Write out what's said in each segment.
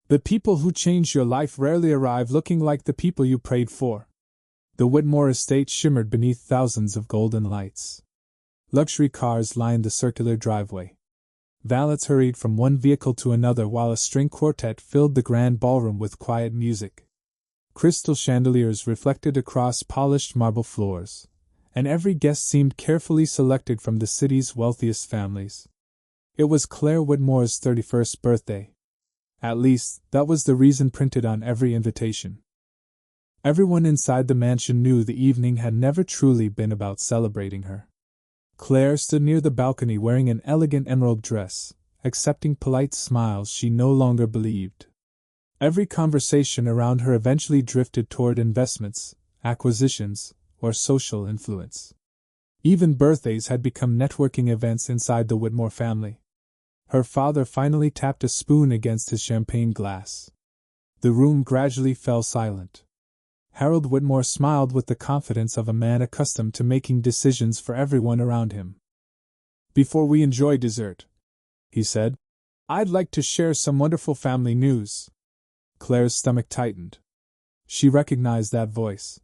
The people who change your life rarely arrive looking like the people you prayed for. The Whitmore estate shimmered beneath thousands of golden lights. Luxury cars lined the circular driveway. Valets hurried from one vehicle to another while a string quartet filled the grand ballroom with quiet music. Crystal chandeliers reflected across polished marble floors, and every guest seemed carefully selected from the city's wealthiest families. It was Clare Whitmore's 31st birthday. At least, that was the reason printed on every invitation. Everyone inside the mansion knew the evening had never truly been about celebrating her. Clare stood near the balcony wearing an elegant emerald dress, accepting polite smiles she no longer believed. Every conversation around her eventually drifted toward investments, acquisitions, or social influence. Even birthdays had become networking events inside the Whitmore family. Her father finally tapped a spoon against his champagne glass. The room gradually fell silent. Harold Whitmore smiled with the confidence of a man accustomed to making decisions for everyone around him. "Before we enjoy dessert," he said, "I'd like to share some wonderful family news." Clare's stomach tightened. She recognized that voice.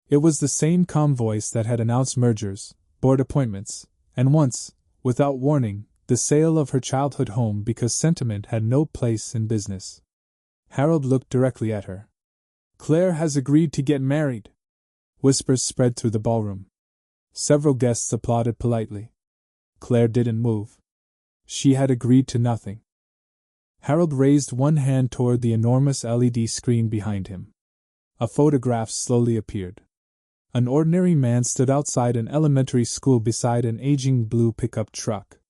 It was the same calm voice that had announced mergers, board appointments, and once, without warning, the sale of her childhood home because sentiment had no place in business. Harold looked directly at her. "Clare has agreed to get married." Whispers spread through the ballroom. Several guests applauded politely. Clare didn't move. She had agreed to nothing. Harold raised one hand toward the enormous LED screen behind him. A photograph slowly appeared. An ordinary man stood outside an elementary school beside an aging blue pickup truck.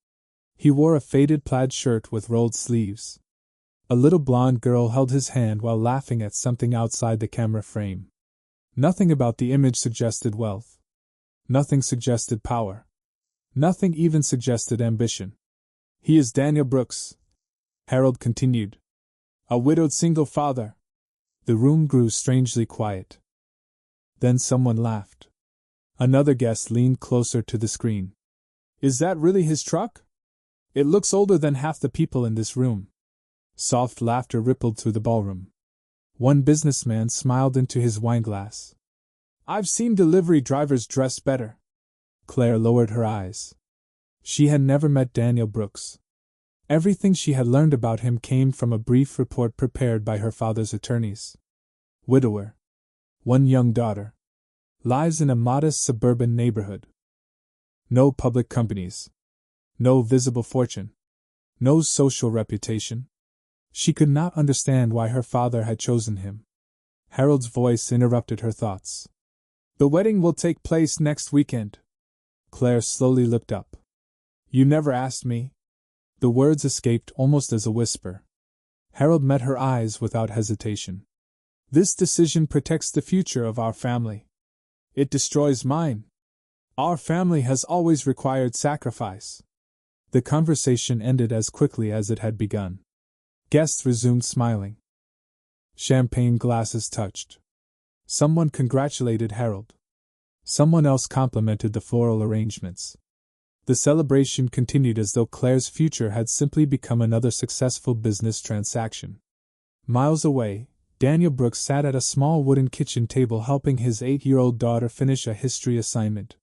He wore a faded plaid shirt with rolled sleeves. A little blonde girl held his hand while laughing at something outside the camera frame. Nothing about the image suggested wealth. Nothing suggested power. Nothing even suggested ambition. "He is Daniel Brooks," Harold continued. "A widowed single father." The room grew strangely quiet. Then someone laughed. Another guest leaned closer to the screen. "Is that really his truck? It looks older than half the people in this room." Soft laughter rippled through the ballroom. One businessman smiled into his wineglass. "I've seen delivery drivers dress better." Clare lowered her eyes. She had never met Daniel Brooks. Everything she had learned about him came from a brief report prepared by her father's attorneys. Widower. One young daughter. Lives in a modest suburban neighborhood. No public companies. No visible fortune. No social reputation. She could not understand why her father had chosen him. Harold's voice interrupted her thoughts. "The wedding will take place next weekend." Clare slowly looked up. "You never asked me." The words escaped almost as a whisper. Harold met her eyes without hesitation. "This decision protects the future of our family. It destroys mine. Our family has always required sacrifice." The conversation ended as quickly as it had begun. Guests resumed smiling. Champagne glasses touched. Someone congratulated Harold. Someone else complimented the floral arrangements. The celebration continued as though Clare's future had simply become another successful business transaction. Miles away, Daniel Brooks sat at a small wooden kitchen table helping his 8-year-old daughter finish a history assignment.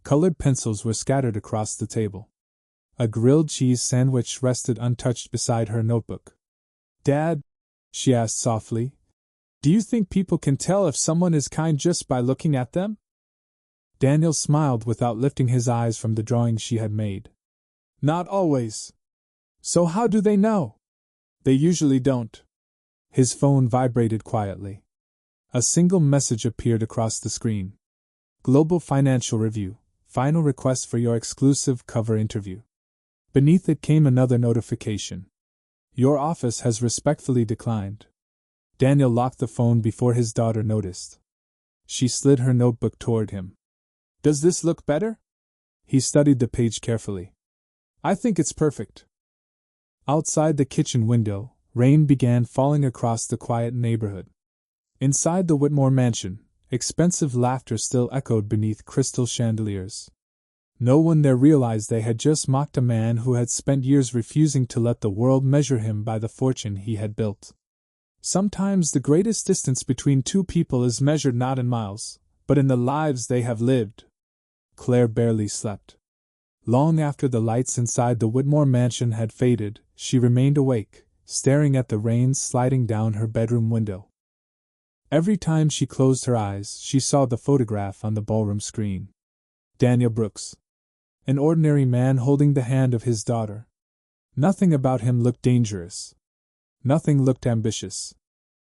Colored pencils were scattered across the table. A grilled cheese sandwich rested untouched beside her notebook. "Dad," she asked softly, "do you think people can tell if someone is kind just by looking at them?" Daniel smiled without lifting his eyes from the drawing she had made. "Not always." "So how do they know?" "They usually don't." His phone vibrated quietly. A single message appeared across the screen. "Global Financial Review. Final request for your exclusive cover interview." Beneath it came another notification. "Your office has respectfully declined." Daniel locked the phone before his daughter noticed. She slid her notebook toward him. "Does this look better?" He studied the page carefully. "I think it's perfect." Outside the kitchen window, rain began falling across the quiet neighborhood. Inside the Whitmore mansion, expensive laughter still echoed beneath crystal chandeliers. No one there realized they had just mocked a man who had spent years refusing to let the world measure him by the fortune he had built. Sometimes the greatest distance between two people is measured not in miles, but in the lives they have lived. Clare barely slept. Long after the lights inside the Whitmore mansion had faded, she remained awake, staring at the rain sliding down her bedroom window. Every time she closed her eyes, she saw the photograph on the ballroom screen. Daniel Brooks. An ordinary man holding the hand of his daughter. Nothing about him looked dangerous. Nothing looked ambitious.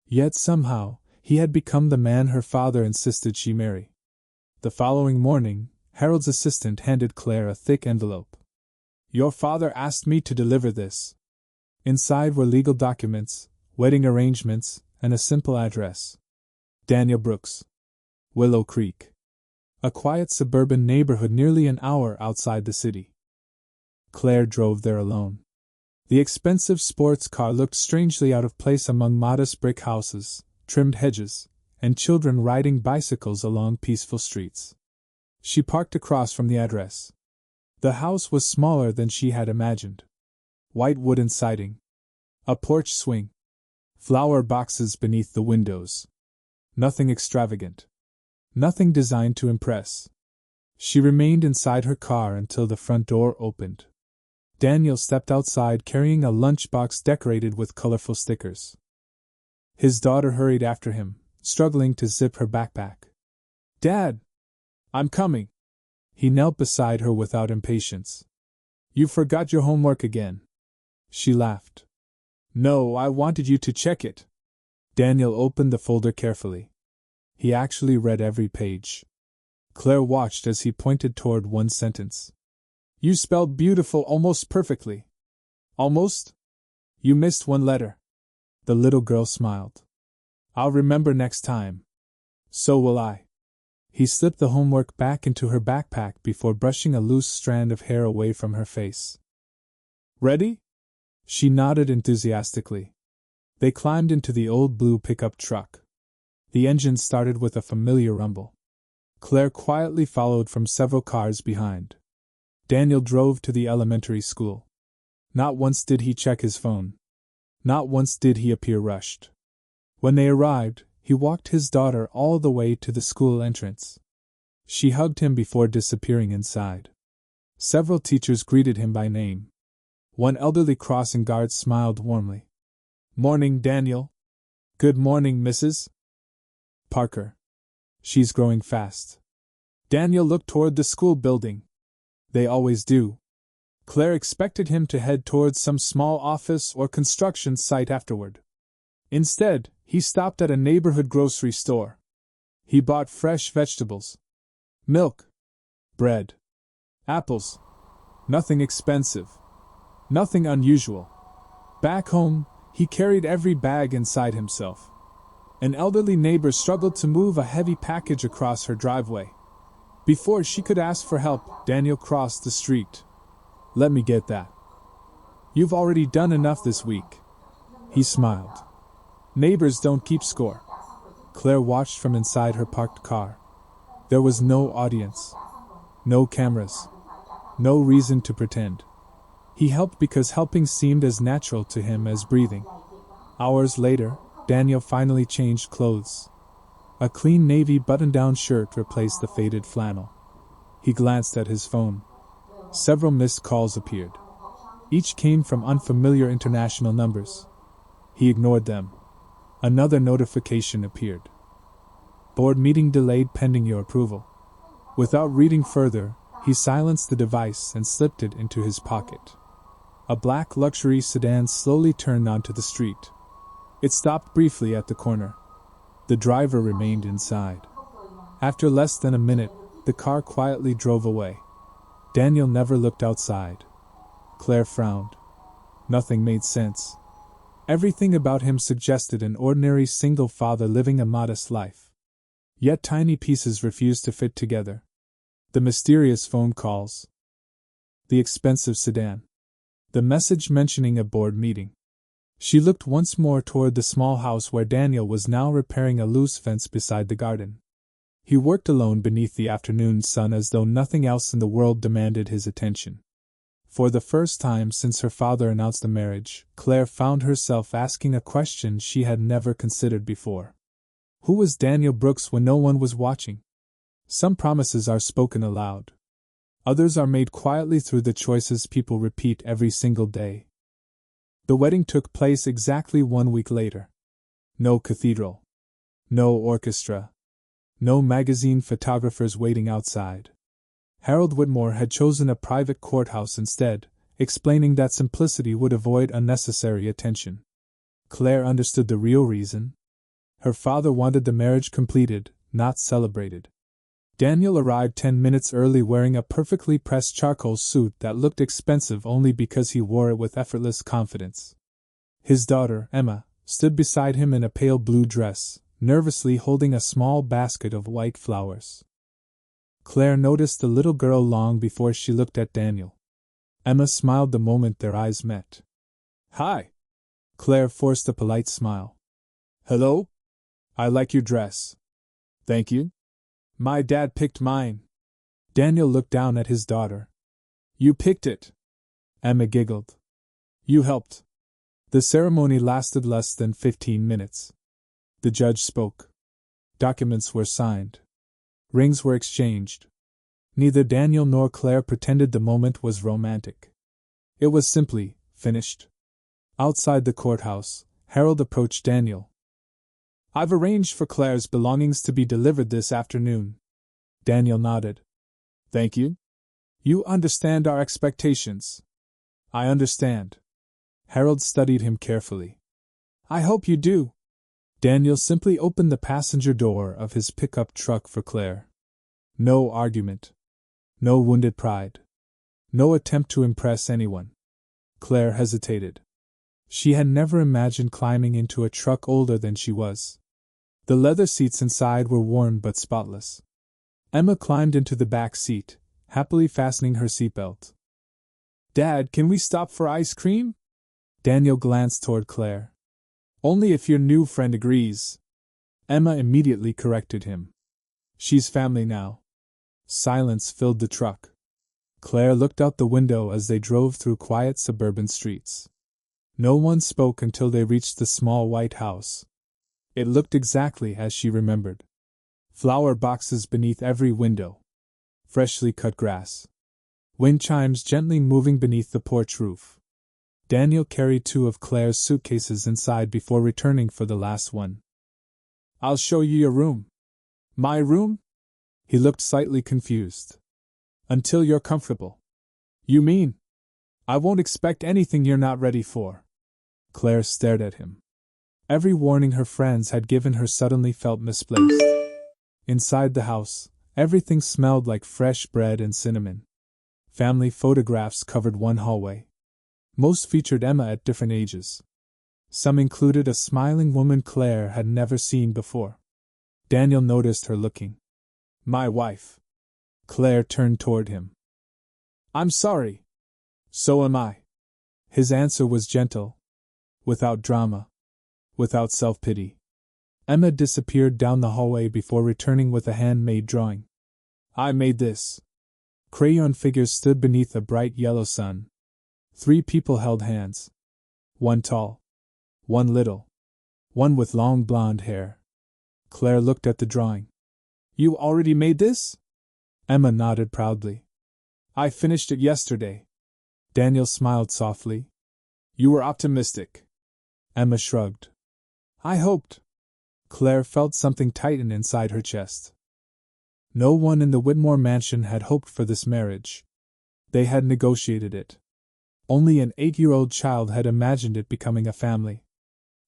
Yet somehow, he had become the man her father insisted she marry. The following morning, Harold's assistant handed Clare a thick envelope. "Your father asked me to deliver this." Inside were legal documents, wedding arrangements, and a simple address. Daniel Brooks. Willow Creek. A quiet suburban neighborhood nearly an hour outside the city. Clare drove there alone. The expensive sports car looked strangely out of place among modest brick houses, trimmed hedges, and children riding bicycles along peaceful streets. She parked across from the address. The house was smaller than she had imagined. White wooden siding. A porch swing. Flower boxes beneath the windows. Nothing extravagant. Nothing designed to impress. She remained inside her car until the front door opened. Daniel stepped outside carrying a lunchbox decorated with colorful stickers. His daughter hurried after him, struggling to zip her backpack. "Dad! I'm coming!" He knelt beside her without impatience. "You forgot your homework again." She laughed. "No, I wanted you to check it." Daniel opened the folder carefully. He actually read every page. Clare watched as he pointed toward one sentence. "You spelled beautiful almost perfectly." "Almost? You missed one letter." The little girl smiled. "I'll remember next time." "So will I." He slipped the homework back into her backpack before brushing a loose strand of hair away from her face. "Ready?" She nodded enthusiastically. They climbed into the old blue pickup truck. The engine started with a familiar rumble. Clare quietly followed from several cars behind. Daniel drove to the elementary school. Not once did he check his phone. Not once did he appear rushed. When they arrived, he walked his daughter all the way to the school entrance. She hugged him before disappearing inside. Several teachers greeted him by name. One elderly crossing guard smiled warmly. "Morning, Daniel." "Good morning, Mrs. Parker." "She's growing fast." Daniel looked toward the school building. They always do. Clare expected him to head towards some small office or construction site afterward. Instead, he stopped at a neighborhood grocery store. He bought fresh vegetables. Milk. Bread. Apples. Nothing expensive. Nothing unusual. Back home, he carried every bag inside himself. An elderly neighbor struggled to move a heavy package across her driveway. Before she could ask for help, Daniel crossed the street. "Let me get that." "You've already done enough this week." He smiled. "Neighbors don't keep score." Clare watched from inside her parked car. There was no audience. No cameras. No reason to pretend. He helped because helping seemed as natural to him as breathing. Hours later, Daniel finally changed clothes. A clean navy button-down shirt replaced the faded flannel. He glanced at his phone. Several missed calls appeared. Each came from unfamiliar international numbers. He ignored them. Another notification appeared. "Board meeting delayed pending your approval." Without reading further, he silenced the device and slipped it into his pocket. A black luxury sedan slowly turned onto the street. It stopped briefly at the corner. The driver remained inside. After less than a minute, the car quietly drove away. Daniel never looked outside. Clare frowned. Nothing made sense. Everything about him suggested an ordinary single father living a modest life. Yet tiny pieces refused to fit together. The mysterious phone calls. The expensive sedan. The message mentioning a board meeting. She looked once more toward the small house where Daniel was now repairing a loose fence beside the garden. He worked alone beneath the afternoon sun as though nothing else in the world demanded his attention. For the first time since her father announced the marriage, Clare found herself asking a question she had never considered before. Who was Daniel Brooks when no one was watching? Some promises are spoken aloud. Others are made quietly through the choices people repeat every single day. The wedding took place exactly 1 week later. No cathedral. No orchestra. No magazine photographers waiting outside. Harold Whitmore had chosen a private courthouse instead, explaining that simplicity would avoid unnecessary attention. Clare understood the real reason. Her father wanted the marriage completed, not celebrated. Daniel arrived 10 minutes early wearing a perfectly pressed charcoal suit that looked expensive only because he wore it with effortless confidence. His daughter, Emma, stood beside him in a pale blue dress, nervously holding a small basket of white flowers. Clare noticed the little girl long before she looked at Daniel. Emma smiled the moment their eyes met. "Hi." Clare forced a polite smile. "Hello? I like your dress." "Thank you." "My dad picked mine." Daniel looked down at his daughter. "You picked it." Emma giggled. "You helped." The ceremony lasted less than 15 minutes. The judge spoke. Documents were signed. Rings were exchanged. Neither Daniel nor Clare pretended the moment was romantic. It was simply finished. Outside the courthouse, Harold approached Daniel. "I've arranged for Clare's belongings to be delivered this afternoon." Daniel nodded. "Thank you. You understand our expectations." "I understand." Harold studied him carefully. "I hope you do." Daniel simply opened the passenger door of his pickup truck for Clare. No argument. No wounded pride. No attempt to impress anyone. Clare hesitated. She had never imagined climbing into a truck older than she was. The leather seats inside were worn but spotless. Emma climbed into the back seat, happily fastening her seatbelt. "Dad, can we stop for ice cream?" Daniel glanced toward Clare. "Only if your new friend agrees." Emma immediately corrected him. "She's family now." Silence filled the truck. Clare looked out the window as they drove through quiet suburban streets. No one spoke until they reached the small white house. It looked exactly as she remembered. Flower boxes beneath every window. Freshly cut grass. Wind chimes gently moving beneath the porch roof. Daniel carried 2 of Clare's suitcases inside before returning for the last one. "I'll show you your room." "My room?" He looked slightly confused. "Until you're comfortable." "You mean? I won't expect anything you're not ready for." Clare stared at him. Every warning her friends had given her suddenly felt misplaced. Inside the house, everything smelled like fresh bread and cinnamon. Family photographs covered one hallway. Most featured Emma at different ages. Some included a smiling woman Clare had never seen before. Daniel noticed her looking. "My wife." Clare turned toward him. "I'm sorry." "So am I." His answer was gentle. Without drama. Without self-pity. Emma disappeared down the hallway before returning with a handmade drawing. "I made this." Crayon figures stood beneath a bright yellow sun. 3 people held hands. One tall. One little. One with long blonde hair. Clare looked at the drawing. "You already made this?" Emma nodded proudly. "I finished it yesterday." Daniel smiled softly. "You were optimistic." Emma shrugged. "I hoped." Clare felt something tighten inside her chest. No one in the Whitmore mansion had hoped for this marriage. They had negotiated it. Only an 8-year-old child had imagined it becoming a family.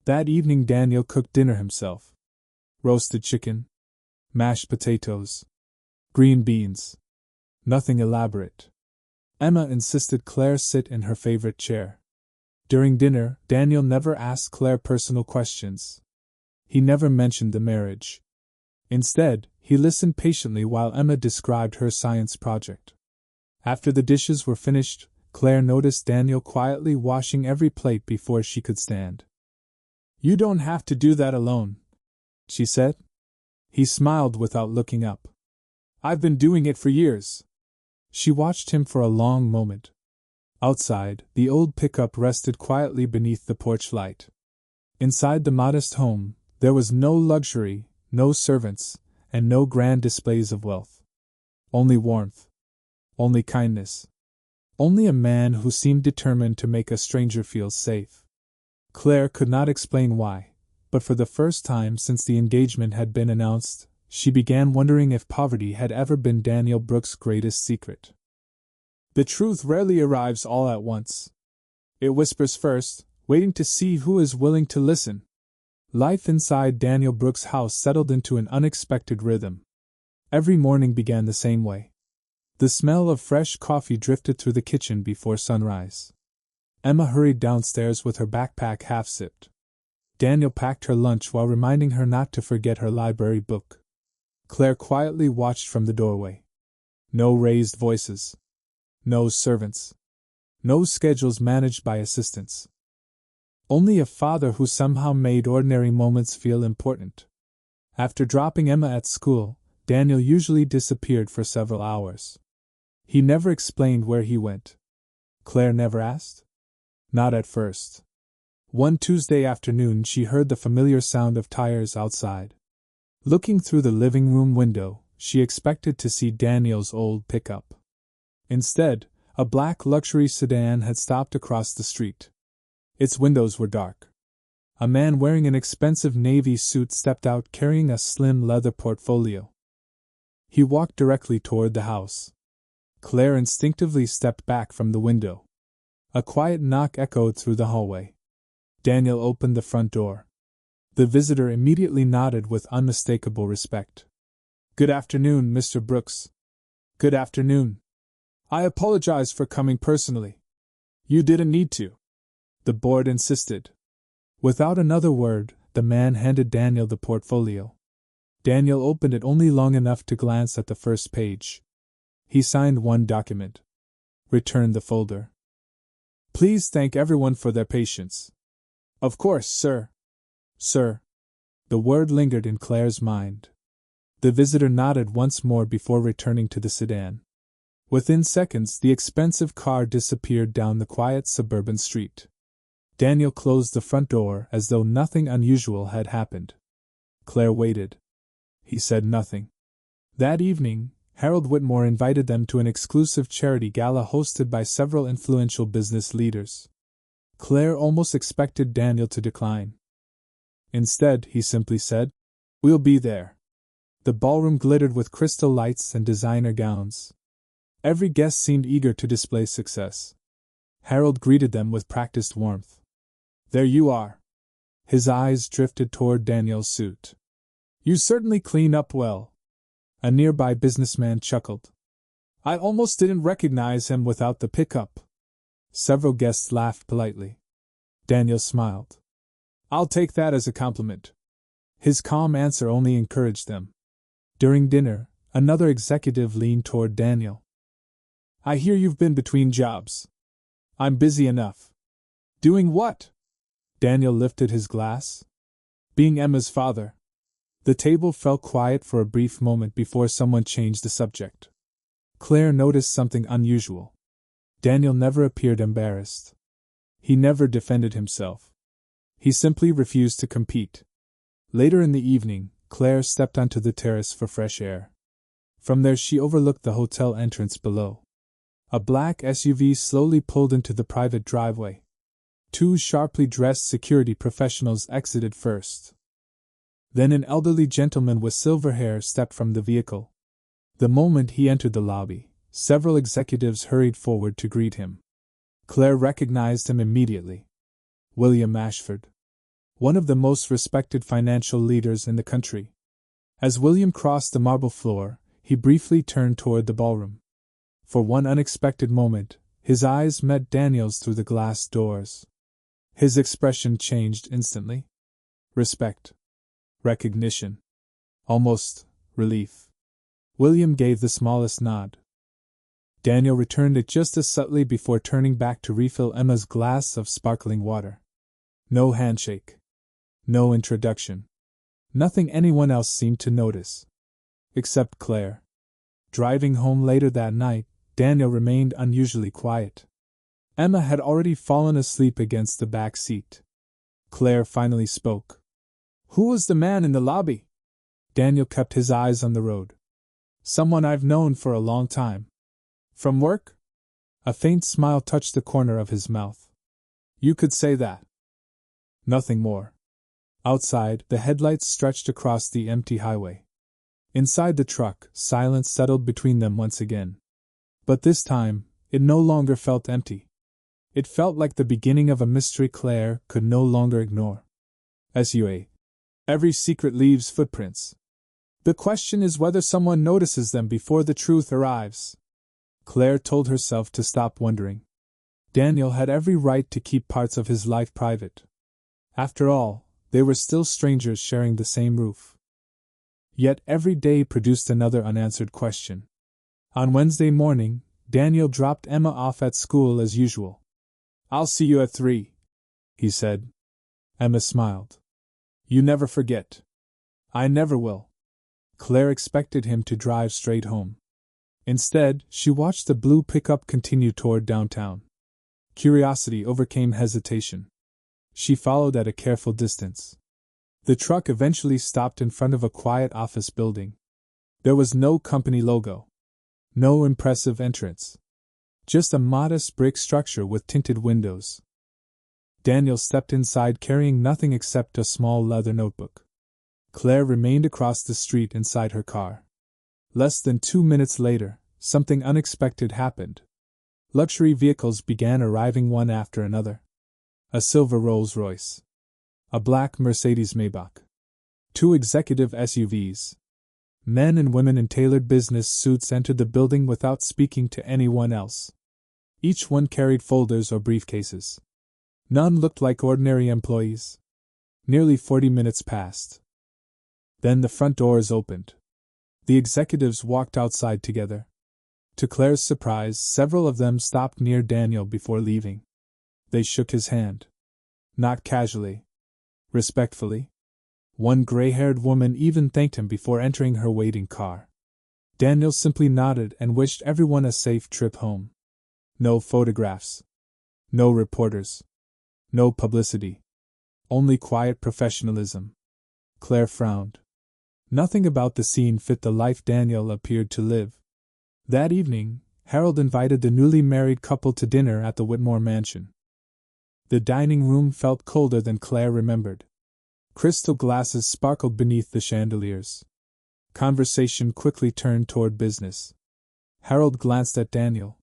That evening Daniel cooked dinner himself. Roasted chicken. Mashed potatoes. Green beans. Nothing elaborate. Emma insisted Clare sit in her favorite chair. During dinner, Daniel never asked Clare personal questions. He never mentioned the marriage. Instead, he listened patiently while Emma described her science project. After the dishes were finished, Clare noticed Daniel quietly washing every plate before she could stand. "You don't have to do that alone," she said. He smiled without looking up. "I've been doing it for years." She watched him for a long moment. Outside, the old pickup rested quietly beneath the porch light. Inside the modest home, there was no luxury, no servants, and no grand displays of wealth. Only warmth. Only kindness. Only a man who seemed determined to make a stranger feel safe. Clare could not explain why, but for the first time since the engagement had been announced, she began wondering if poverty had ever been Daniel Brooks' greatest secret. The truth rarely arrives all at once. It whispers first, waiting to see who is willing to listen. Life inside Daniel Brooks' house settled into an unexpected rhythm. Every morning began the same way. The smell of fresh coffee drifted through the kitchen before sunrise. Emma hurried downstairs with her backpack half-zipped. Daniel packed her lunch while reminding her not to forget her library book. Clare quietly watched from the doorway. No raised voices. No servants. No schedules managed by assistants. Only a father who somehow made ordinary moments feel important. After dropping Emma at school, Daniel usually disappeared for several hours. He never explained where he went. Clare never asked? Not at first. One Tuesday afternoon she heard the familiar sound of tires outside. Looking through the living room window, she expected to see Daniel's old pickup. Instead, a black luxury sedan had stopped across the street. Its windows were dark. A man wearing an expensive navy suit stepped out carrying a slim leather portfolio. He walked directly toward the house. Clare instinctively stepped back from the window. A quiet knock echoed through the hallway. Daniel opened the front door. The visitor immediately nodded with unmistakable respect. "Good afternoon, Mr. Brooks." "Good afternoon. I apologize for coming personally." "You didn't need to," the board insisted. Without another word, the man handed Daniel the portfolio. Daniel opened it only long enough to glance at the first page. He signed one document. Returned the folder. "Please thank everyone for their patience." "Of course, sir." "Sir." The word lingered in Clare's mind. The visitor nodded once more before returning to the sedan. Within seconds, the expensive car disappeared down the quiet suburban street. Daniel closed the front door as though nothing unusual had happened. Clare waited. He said nothing. That evening, Harold Whitmore invited them to an exclusive charity gala hosted by several influential business leaders. Clare almost expected Daniel to decline. Instead, he simply said, "We'll be there." The ballroom glittered with crystal lights and designer gowns. Every guest seemed eager to display success. Harold greeted them with practiced warmth. "There you are." His eyes drifted toward Daniel's suit. "You certainly clean up well." A nearby businessman chuckled. "I almost didn't recognize him without the pickup." Several guests laughed politely. Daniel smiled. "I'll take that as a compliment." His calm answer only encouraged them. During dinner, another executive leaned toward Daniel. "I hear you've been between jobs." "I'm busy enough." "Doing what?" Daniel lifted his glass. "Being Emma's father." The table fell quiet for a brief moment before someone changed the subject. Clare noticed something unusual. Daniel never appeared embarrassed. He never defended himself. He simply refused to compete. Later in the evening, Clare stepped onto the terrace for fresh air. From there she overlooked the hotel entrance below. A black SUV slowly pulled into the private driveway. Two sharply dressed security professionals exited first. Then an elderly gentleman with silver hair stepped from the vehicle. The moment he entered the lobby, several executives hurried forward to greet him. Clare recognized him immediately. William Ashford. One of the most respected financial leaders in the country. As William crossed the marble floor, he briefly turned toward the ballroom. For one unexpected moment, his eyes met Daniel's through the glass doors. His expression changed instantly. Respect. Recognition. Almost relief. William gave the smallest nod. Daniel returned it just as subtly before turning back to refill Emma's glass of sparkling water. No handshake. No introduction. Nothing anyone else seemed to notice. Except Clare. Driving home later that night, Daniel remained unusually quiet. Emma had already fallen asleep against the back seat. Claire finally spoke. "Who was the man in the lobby?" Daniel kept his eyes on the road. "Someone I've known for a long time." "From work?" A faint smile touched the corner of his mouth. "You could say that." Nothing more. Outside, the headlights stretched across the empty highway. Inside the truck, silence settled between them once again. But this time, it no longer felt empty. It felt like the beginning of a mystery Claire could no longer ignore. SUA. Every secret leaves footprints. The question is whether someone notices them before the truth arrives. Claire told herself to stop wondering. Daniel had every right to keep parts of his life private. After all, they were still strangers sharing the same roof. Yet every day produced another unanswered question. On Wednesday morning, Daniel dropped Emma off at school as usual. "I'll see you at 3, he said. Emma smiled. "You never forget." "I never will." Claire expected him to drive straight home. Instead, she watched the blue pickup continue toward downtown. Curiosity overcame hesitation. She followed at a careful distance. The truck eventually stopped in front of a quiet office building. There was no company logo. No impressive entrance. Just a modest brick structure with tinted windows. Daniel stepped inside carrying nothing except a small leather notebook. Claire remained across the street inside her car. Less than 2 minutes later, something unexpected happened. Luxury vehicles began arriving one after another. A silver Rolls-Royce. A black Mercedes Maybach. 2 executive SUVs. Men and women in tailored business suits entered the building without speaking to anyone else. Each one carried folders or briefcases. None looked like ordinary employees. Nearly 40 minutes passed. Then the front doors opened. The executives walked outside together. To Claire's surprise, several of them stopped near Daniel before leaving. They shook his hand. Not casually. Respectfully. One gray-haired woman even thanked him before entering her waiting car. Daniel simply nodded and wished everyone a safe trip home. No photographs. No reporters. No publicity. Only quiet professionalism. Claire frowned. Nothing about the scene fit the life Daniel appeared to live. That evening, Harold invited the newly married couple to dinner at the Whitmore mansion. The dining room felt colder than Claire remembered. Crystal glasses sparkled beneath the chandeliers. Conversation quickly turned toward business. Harold glanced at Daniel.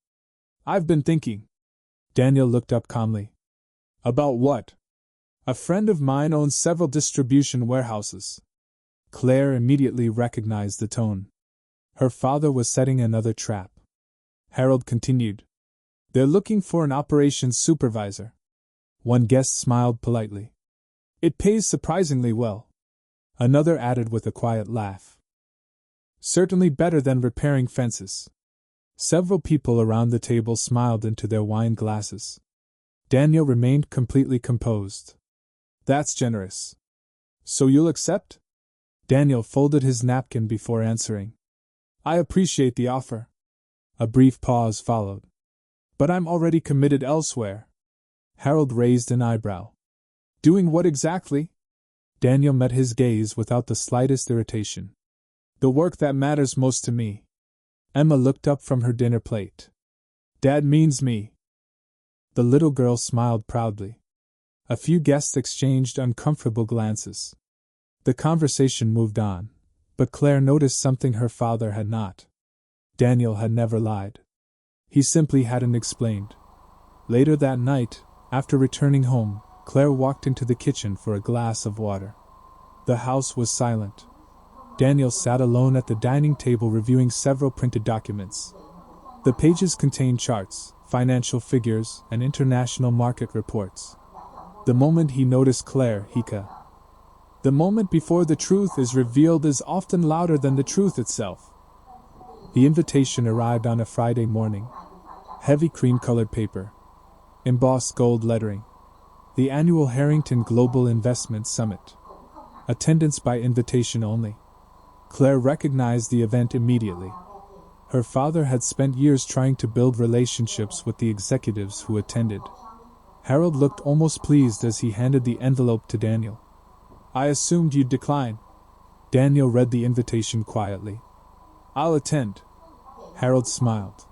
"I've been thinking." Daniel looked up calmly. "About what?" "A friend of mine owns several distribution warehouses." Claire immediately recognized the tone. Her father was setting another trap. Harold continued. "They're looking for an operations supervisor." One guest smiled politely. "It pays surprisingly well." Another added with a quiet laugh. "Certainly better than repairing fences." Several people around the table smiled into their wine glasses. Daniel remained completely composed. "That's generous. So you'll accept?" Daniel folded his napkin before answering. "I appreciate the offer." A brief pause followed. "But I'm already committed elsewhere." Harold raised an eyebrow. "Doing what exactly?" Daniel met his gaze without the slightest irritation. "The work that matters most to me." Emma looked up from her dinner plate. "Dad means me." The little girl smiled proudly. A few guests exchanged uncomfortable glances. The conversation moved on, but Claire noticed something her father had not. Daniel had never lied. He simply hadn't explained. Later that night, after returning home, Claire walked into the kitchen for a glass of water. The house was silent. Daniel sat alone at the dining table reviewing several printed documents. The pages contained charts, financial figures, and international market reports. The moment he noticed Claire, the moment before the truth is revealed is often louder than the truth itself. The invitation arrived on a Friday morning. Heavy cream-colored paper. Embossed gold lettering. The annual Harrington Global Investment Summit. Attendance by invitation only. Claire recognized the event immediately. Her father had spent years trying to build relationships with the executives who attended. Harold looked almost pleased as he handed the envelope to Daniel. "I assumed you'd decline." Daniel read the invitation quietly. "I'll attend." Harold smiled.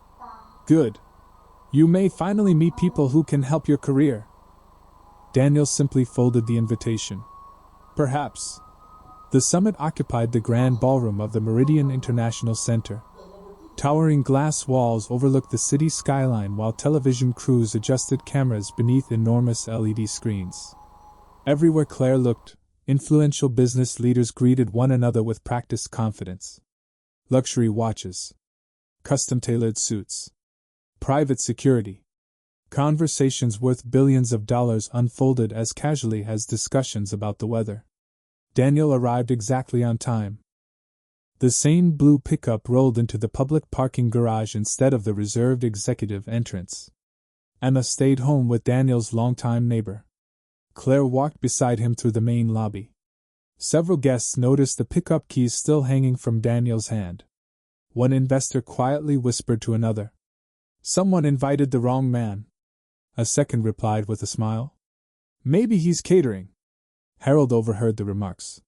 "Good. You may finally meet people who can help your career." Daniel simply folded the invitation. "Perhaps." The summit occupied the grand ballroom of the Meridian International Center. Towering glass walls overlooked the city skyline while television crews adjusted cameras beneath enormous LED screens. Everywhere Clare looked, influential business leaders greeted one another with practiced confidence. Luxury watches, custom-tailored suits, private security. Conversations worth billions of dollars unfolded as casually as discussions about the weather. Daniel arrived exactly on time. The same blue pickup rolled into the public parking garage instead of the reserved executive entrance. Emma stayed home with Daniel's longtime neighbor. Claire walked beside him through the main lobby. Several guests noticed the pickup keys still hanging from Daniel's hand. One investor quietly whispered to another, "Someone invited the wrong man." A second replied with a smile, "Maybe he's catering." Harold overheard the remarks.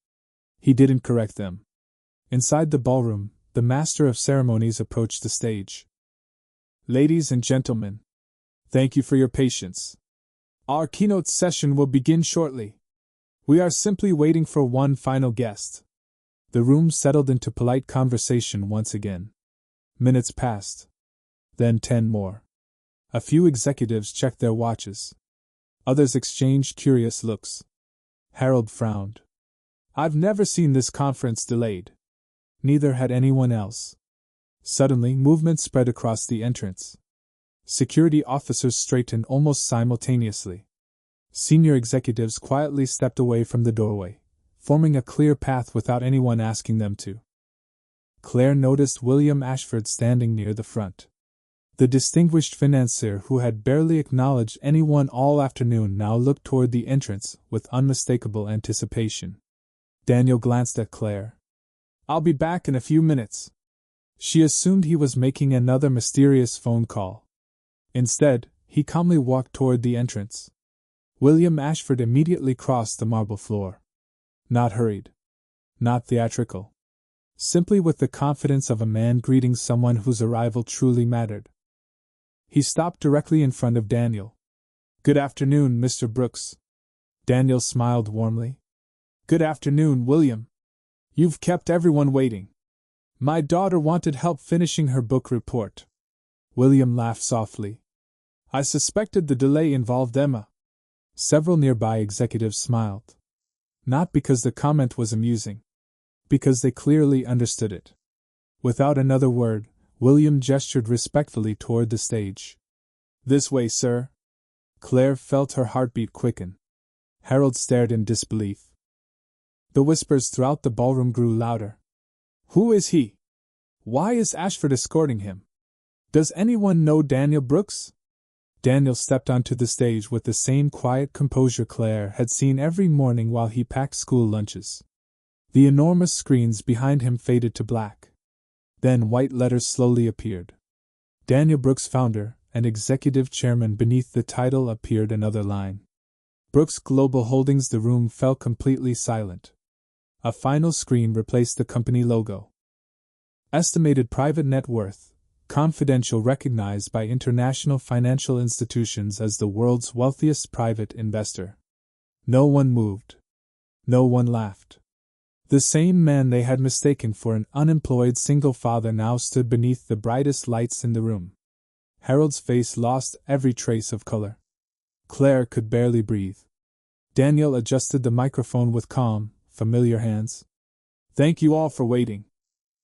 He didn't correct them. Inside the ballroom, the master of ceremonies approached the stage. "Ladies and gentlemen, thank you for your patience. Our keynote session will begin shortly. We are simply waiting for one final guest." The room settled into polite conversation once again. Minutes passed. Then 10 more. A few executives checked their watches. Others exchanged curious looks. Harold frowned. "I've never seen this conference delayed." Neither had anyone else. Suddenly, movement spread across the entrance. Security officers straightened almost simultaneously. Senior executives quietly stepped away from the doorway, forming a clear path without anyone asking them to. Claire noticed William Ashford standing near the front. The distinguished financier who had barely acknowledged anyone all afternoon now looked toward the entrance with unmistakable anticipation. Daniel glanced at Claire. "I'll be back in a few minutes." She assumed he was making another mysterious phone call. Instead, he calmly walked toward the entrance. William Ashford immediately crossed the marble floor. Not hurried. Not theatrical. Simply with the confidence of a man greeting someone whose arrival truly mattered. He stopped directly in front of Daniel. "Good afternoon, Mr. Brooks." Daniel smiled warmly. "Good afternoon, William. You've kept everyone waiting. My daughter wanted help finishing her book report." William laughed softly. "I suspected the delay involved Emma." Several nearby executives smiled. Not because the comment was amusing. Because they clearly understood it. Without another word, William gestured respectfully toward the stage. "This way, sir." Claire felt her heartbeat quicken. Harold stared in disbelief. The whispers throughout the ballroom grew louder. "Who is he? Why is Ashford escorting him? Does anyone know Daniel Brooks?" Daniel stepped onto the stage with the same quiet composure Claire had seen every morning while he packed school lunches. The enormous screens behind him faded to black. Then white letters slowly appeared. Daniel Brooks, founder and executive chairman. Beneath the title appeared another line. Brooks Global Holdings. The room fell completely silent. A final screen replaced the company logo. Estimated private net worth, confidential, recognized by international financial institutions as the world's wealthiest private investor. No one moved. No one laughed. The same man they had mistaken for an unemployed single father now stood beneath the brightest lights in the room. Harold's face lost every trace of color. Claire could barely breathe. Daniel adjusted the microphone with calm, familiar hands. "Thank you all for waiting."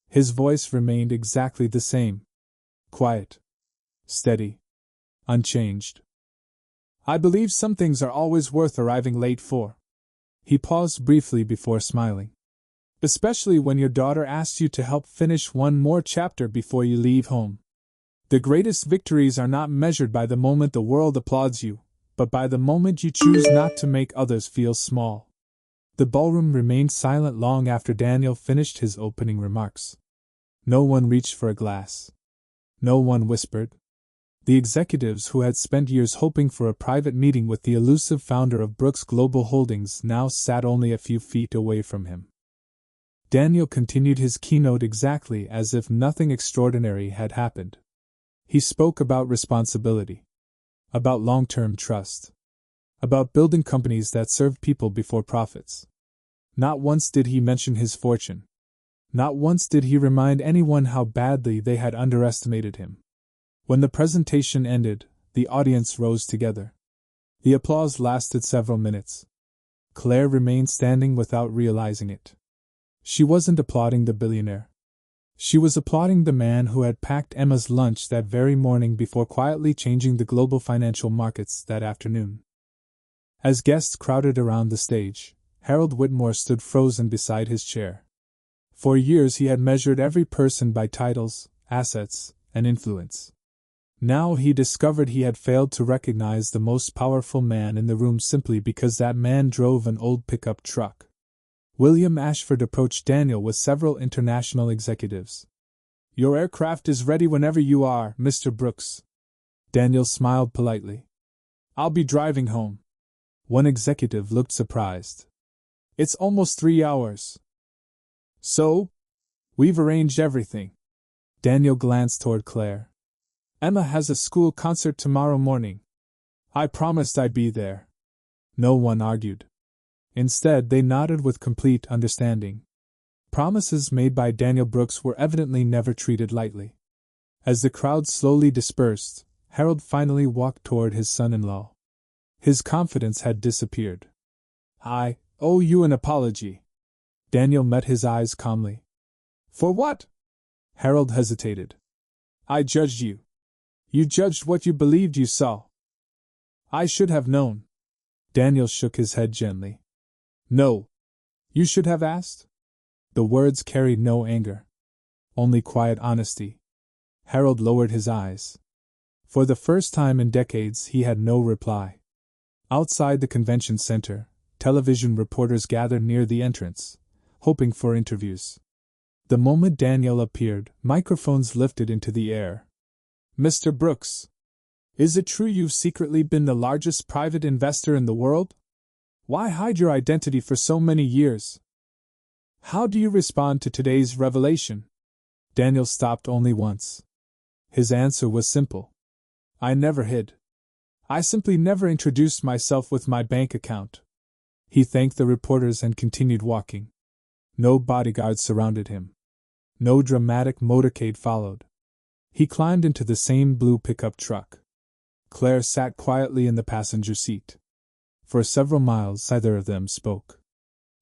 His voice remained exactly the same. Quiet. Steady. Unchanged. "I believe some things are always worth arriving late for." He paused briefly before smiling. "Especially when your daughter asks you to help finish one more chapter before you leave home. The greatest victories are not measured by the moment the world applauds you, but by the moment you choose not to make others feel small." The ballroom remained silent long after Daniel finished his opening remarks. No one reached for a glass. No one whispered. The executives who had spent years hoping for a private meeting with the elusive founder of Brooks Global Holdings now sat only a few feet away from him. Daniel continued his keynote exactly as if nothing extraordinary had happened. He spoke about responsibility, about long-term trust, about building companies that served people before profits. Not once did he mention his fortune. Not once did he remind anyone how badly they had underestimated him. When the presentation ended, the audience rose together. The applause lasted several minutes. Claire remained standing without realizing it. She wasn't applauding the billionaire. She was applauding the man who had packed Emma's lunch that very morning before quietly changing the global financial markets that afternoon. As guests crowded around the stage, Harold Whitmore stood frozen beside his chair. For years he had measured every person by titles, assets, and influence. Now he discovered he had failed to recognize the most powerful man in the room simply because that man drove an old pickup truck. William Ashford approached Daniel with several international executives. "Your aircraft is ready whenever you are, Mr. Brooks." Daniel smiled politely. "I'll be driving home." One executive looked surprised. "It's almost 3 hours." "So? We've arranged everything." Daniel glanced toward Clare. "Emma has a school concert tomorrow morning. I promised I'd be there." No one argued. Instead, they nodded with complete understanding. Promises made by Daniel Brooks were evidently never treated lightly. As the crowd slowly dispersed, Harold finally walked toward his son-in-law. His confidence had disappeared. "I owe you an apology." Daniel met his eyes calmly. "For what?" Harold hesitated. "I judged you. You judged what you believed you saw." "I should have known." Daniel shook his head gently. "No. You should have asked." The words carried no anger, only quiet honesty. Harold lowered his eyes. For the first time in decades he had no reply. Outside the convention center, television reporters gathered near the entrance, hoping for interviews. The moment Daniel appeared, microphones lifted into the air. "Mr. Brooks, is it true you've secretly been the largest private investor in the world? Why hide your identity for so many years? How do you respond to today's revelation?" Daniel stopped only once. His answer was simple. "I never hid. I simply never introduced myself with my bank account." He thanked the reporters and continued walking. No bodyguards surrounded him. No dramatic motorcade followed. He climbed into the same blue pickup truck. Claire sat quietly in the passenger seat. For several miles neither of them spoke.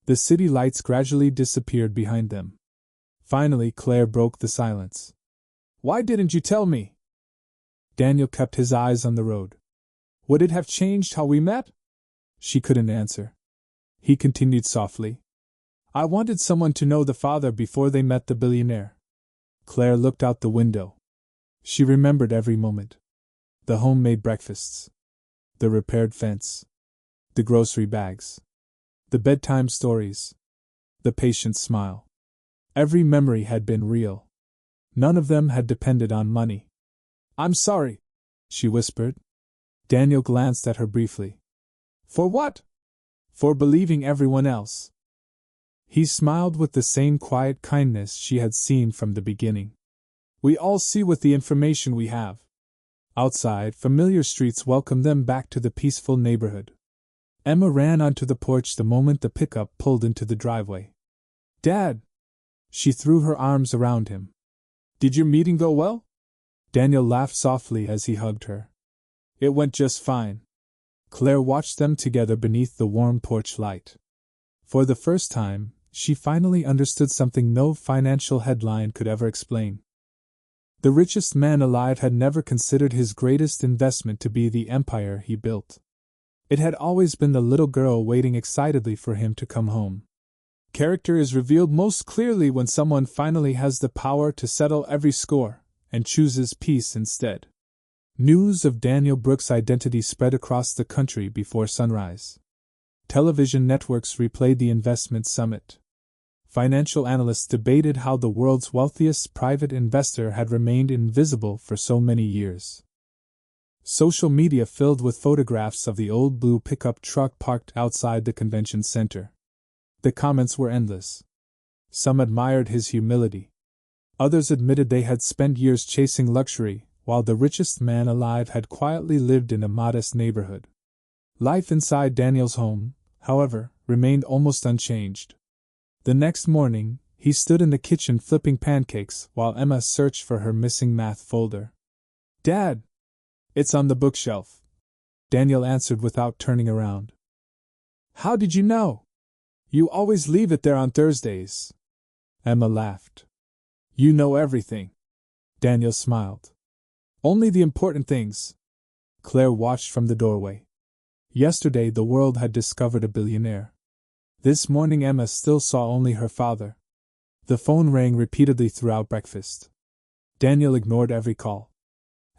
The city lights gradually disappeared behind them. Finally Claire broke the silence. "Why didn't you tell me?" Daniel kept his eyes on the road. "Would it have changed how we met?" She couldn't answer. He continued softly. "I wanted someone to know the father before they met the billionaire." Claire looked out the window. She remembered every moment. The homemade breakfasts. The repaired fence. The grocery bags. The bedtime stories. The patient smile. Every memory had been real. None of them had depended on money. "I'm sorry," she whispered. Daniel glanced at her briefly. "For what?" "For believing everyone else." He smiled with the same quiet kindness she had seen from the beginning. "We all see with the information we have." Outside, familiar streets welcomed them back to the peaceful neighborhood. Emma ran onto the porch the moment the pickup pulled into the driveway. "Dad!" She threw her arms around him. "Did your meeting go well?" Daniel laughed softly as he hugged her. "It went just fine." Claire watched them together beneath the warm porch light. For the first time, she finally understood something no financial headline could ever explain. The richest man alive had never considered his greatest investment to be the empire he built. It had always been the little girl waiting excitedly for him to come home. Character is revealed most clearly when someone finally has the power to settle every score, and chooses peace instead. News of Daniel Brooks' identity spread across the country before sunrise. Television networks replayed the investment summit. Financial analysts debated how the world's wealthiest private investor had remained invisible for so many years. Social media filled with photographs of the old blue pickup truck parked outside the convention center. The comments were endless. Some admired his humility. Others admitted they had spent years chasing luxury, while the richest man alive had quietly lived in a modest neighborhood. Life inside Daniel's home, however, remained almost unchanged. The next morning, he stood in the kitchen flipping pancakes while Emma searched for her missing math folder. "Dad! It's on the bookshelf," Daniel answered without turning around. "How did you know? You always leave it there on Thursdays." Emma laughed. "You know everything." Daniel smiled. "Only the important things." Claire watched from the doorway. Yesterday the world had discovered a billionaire. This morning Emma still saw only her father. The phone rang repeatedly throughout breakfast. Daniel ignored every call.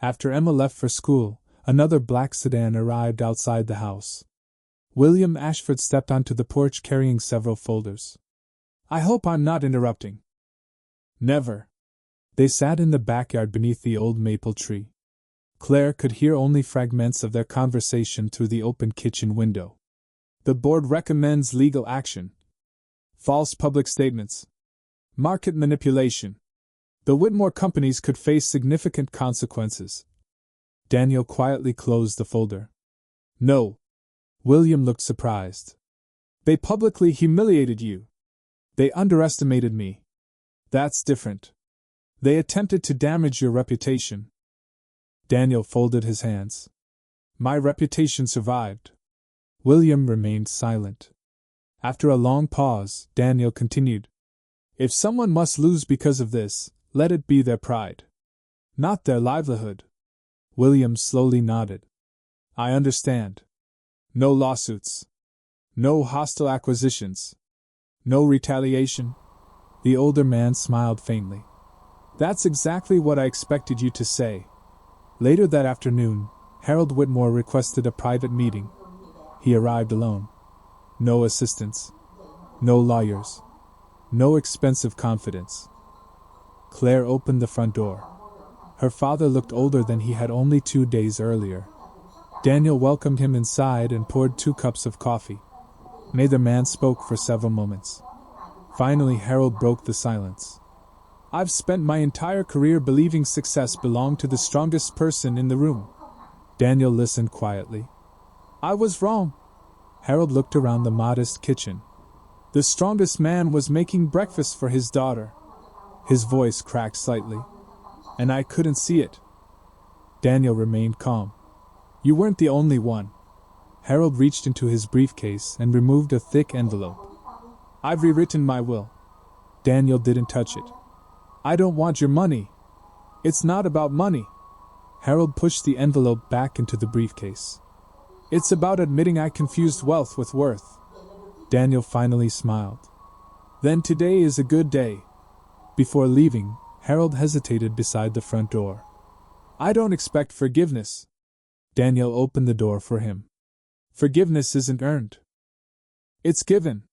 After Emma left for school, another black sedan arrived outside the house. William Ashford stepped onto the porch carrying several folders. "I hope I'm not interrupting." "Never." They sat in the backyard beneath the old maple tree. Claire could hear only fragments of their conversation through the open kitchen window. "The board recommends legal action. False public statements. Market manipulation. The Whitmore companies could face significant consequences." Daniel quietly closed the folder. "No." William looked surprised. "They publicly humiliated you. They underestimated me. That's different. They attempted to damage your reputation." Daniel folded his hands. "My reputation survived." William remained silent. After a long pause, Daniel continued. "If someone must lose because of this, let it be their pride. Not their livelihood." William slowly nodded. "I understand. No lawsuits. No hostile acquisitions. No retaliation." The older man smiled faintly. "That's exactly what I expected you to say." Later that afternoon, Harold Whitmore requested a private meeting. He arrived alone. No assistants. No lawyers. No expensive confidence. Claire opened the front door. Her father looked older than he had only 2 days earlier. Daniel welcomed him inside and poured 2 cups of coffee. Neither man spoke for several moments. Finally, Harold broke the silence. "I've spent my entire career believing success belonged to the strongest person in the room." Daniel listened quietly. "I was wrong." Harold looked around the modest kitchen. "The strongest man was making breakfast for his daughter." His voice cracked slightly. "And I couldn't see it." Daniel remained calm. "You weren't the only one." Harold reached into his briefcase and removed a thick envelope. "I've rewritten my will." Daniel didn't touch it. "I don't want your money." "It's not about money." Harold pushed the envelope back into the briefcase. "It's about admitting I confused wealth with worth." Daniel finally smiled. "Then today is a good day." Before leaving, Harold hesitated beside the front door. "I don't expect forgiveness." Daniel opened the door for him. "Forgiveness isn't earned. It's given."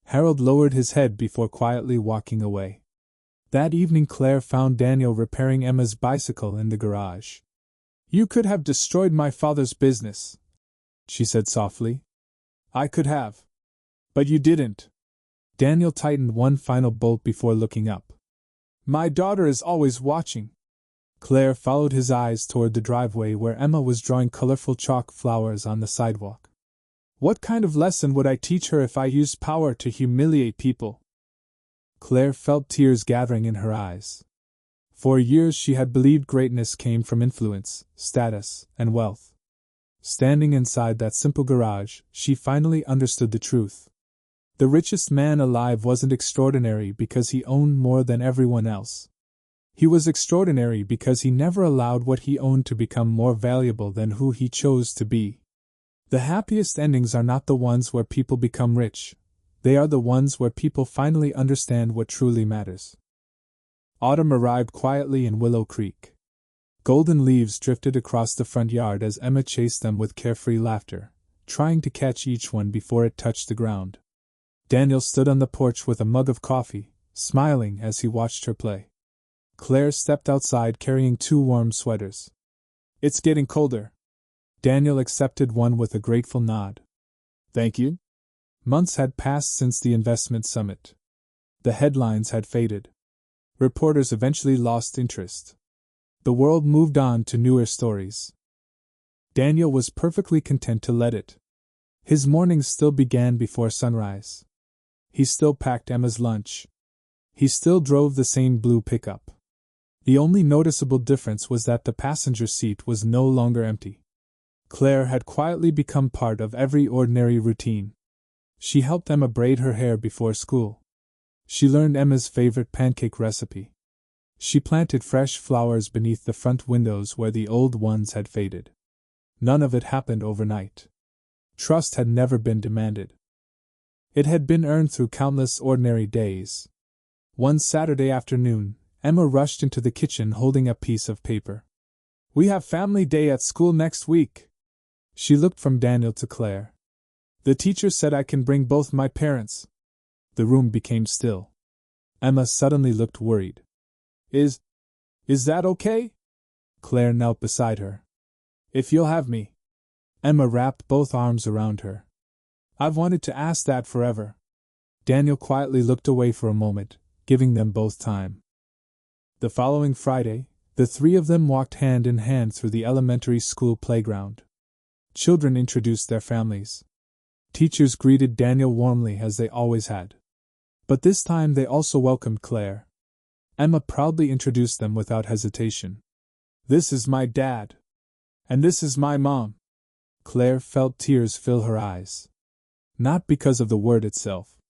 Harold lowered his head before quietly walking away. That evening Claire found Daniel repairing Emma's bicycle in the garage. "You could have destroyed my father's business," she said softly. "I could have. But you didn't." Daniel tightened one final bolt before looking up. "My daughter is always watching." Claire followed his eyes toward the driveway where Emma was drawing colorful chalk flowers on the sidewalk. "What kind of lesson would I teach her if I used power to humiliate people?" Claire felt tears gathering in her eyes. For years she had believed greatness came from influence, status, and wealth. Standing inside that simple garage, she finally understood the truth. The richest man alive wasn't extraordinary because he owned more than everyone else. He was extraordinary because he never allowed what he owned to become more valuable than who he chose to be. The happiest endings are not the ones where people become rich. They are the ones where people finally understand what truly matters. Autumn arrived quietly in Willow Creek. Golden leaves drifted across the front yard as Emma chased them with carefree laughter, trying to catch each one before it touched the ground. Daniel stood on the porch with a mug of coffee, smiling as he watched her play. Claire stepped outside carrying 2 warm sweaters. It's getting colder. Daniel accepted one with a grateful nod. Thank you. Months had passed since the investment summit. The headlines had faded. Reporters eventually lost interest. The world moved on to newer stories. Daniel was perfectly content to let it. His mornings still began before sunrise. He still packed Emma's lunch. He still drove the same blue pickup. The only noticeable difference was that the passenger seat was no longer empty. Claire had quietly become part of every ordinary routine. She helped Emma braid her hair before school. She learned Emma's favorite pancake recipe. She planted fresh flowers beneath the front windows where the old ones had faded. None of it happened overnight. Trust had never been demanded. It had been earned through countless ordinary days. One Saturday afternoon, Emma rushed into the kitchen holding a piece of paper. "We have family day at school next week." She looked from Daniel to Claire. "The teacher said I can bring both my parents." The room became still. Emma suddenly looked worried. Is that okay?" Claire knelt beside her. "If you'll have me." Emma wrapped both arms around her. "I've wanted to ask that forever." Daniel quietly looked away for a moment, giving them both time. The following Friday, the 3 of them walked hand in hand through the elementary school playground. Children introduced their families. Teachers greeted Daniel warmly as they always had. But this time they also welcomed Claire. Emma proudly introduced them without hesitation. "This is my dad. And this is my mom." Claire felt tears fill her eyes. Not because of the word itself,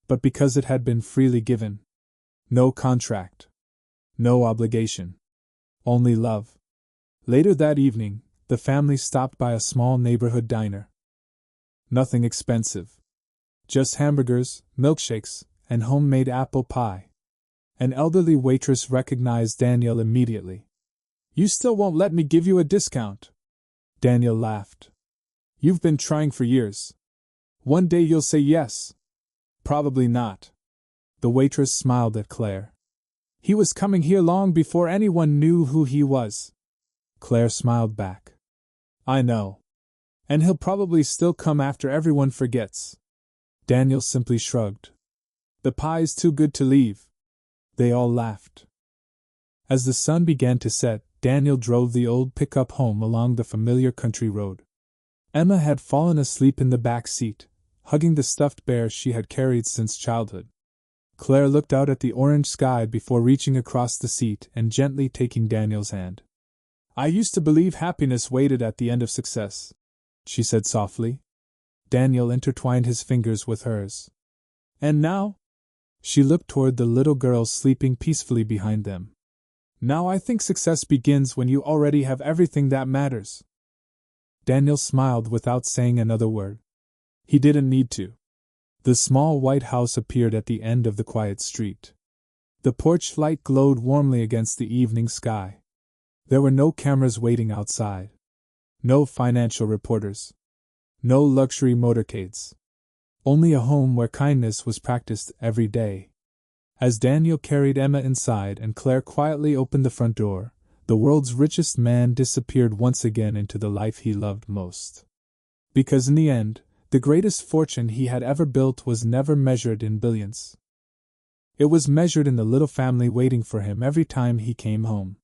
but because it had been freely given. No contract. No obligation. Only love. Later that evening, the family stopped by a small neighborhood diner. Nothing expensive. Just hamburgers, milkshakes, and homemade apple pie. An elderly waitress recognized Daniel immediately. "You still won't let me give you a discount?" Daniel laughed. "You've been trying for years. One day you'll say yes." "Probably not." The waitress smiled at Claire. "He was coming here long before anyone knew who he was." Claire smiled back. "I know. And he'll probably still come after everyone forgets." Daniel simply shrugged. "The pie's too good to leave." They all laughed. As the sun began to set, Daniel drove the old pickup home along the familiar country road. Emma had fallen asleep in the back seat, hugging the stuffed bear she had carried since childhood. Claire looked out at the orange sky before reaching across the seat and gently taking Daniel's hand. "I used to believe happiness waited at the end of success," she said softly. Daniel intertwined his fingers with hers. "And now?" She looked toward the little girl sleeping peacefully behind them. "Now I think success begins when you already have everything that matters." Daniel smiled without saying another word. He didn't need to. The small white house appeared at the end of the quiet street. The porch light glowed warmly against the evening sky. There were no cameras waiting outside. No financial reporters. No luxury motorcades. Only a home where kindness was practiced every day. As Daniel carried Emma inside and Claire quietly opened the front door, the world's richest man disappeared once again into the life he loved most. Because in the end, the greatest fortune he had ever built was never measured in billions. It was measured in the little family waiting for him every time he came home.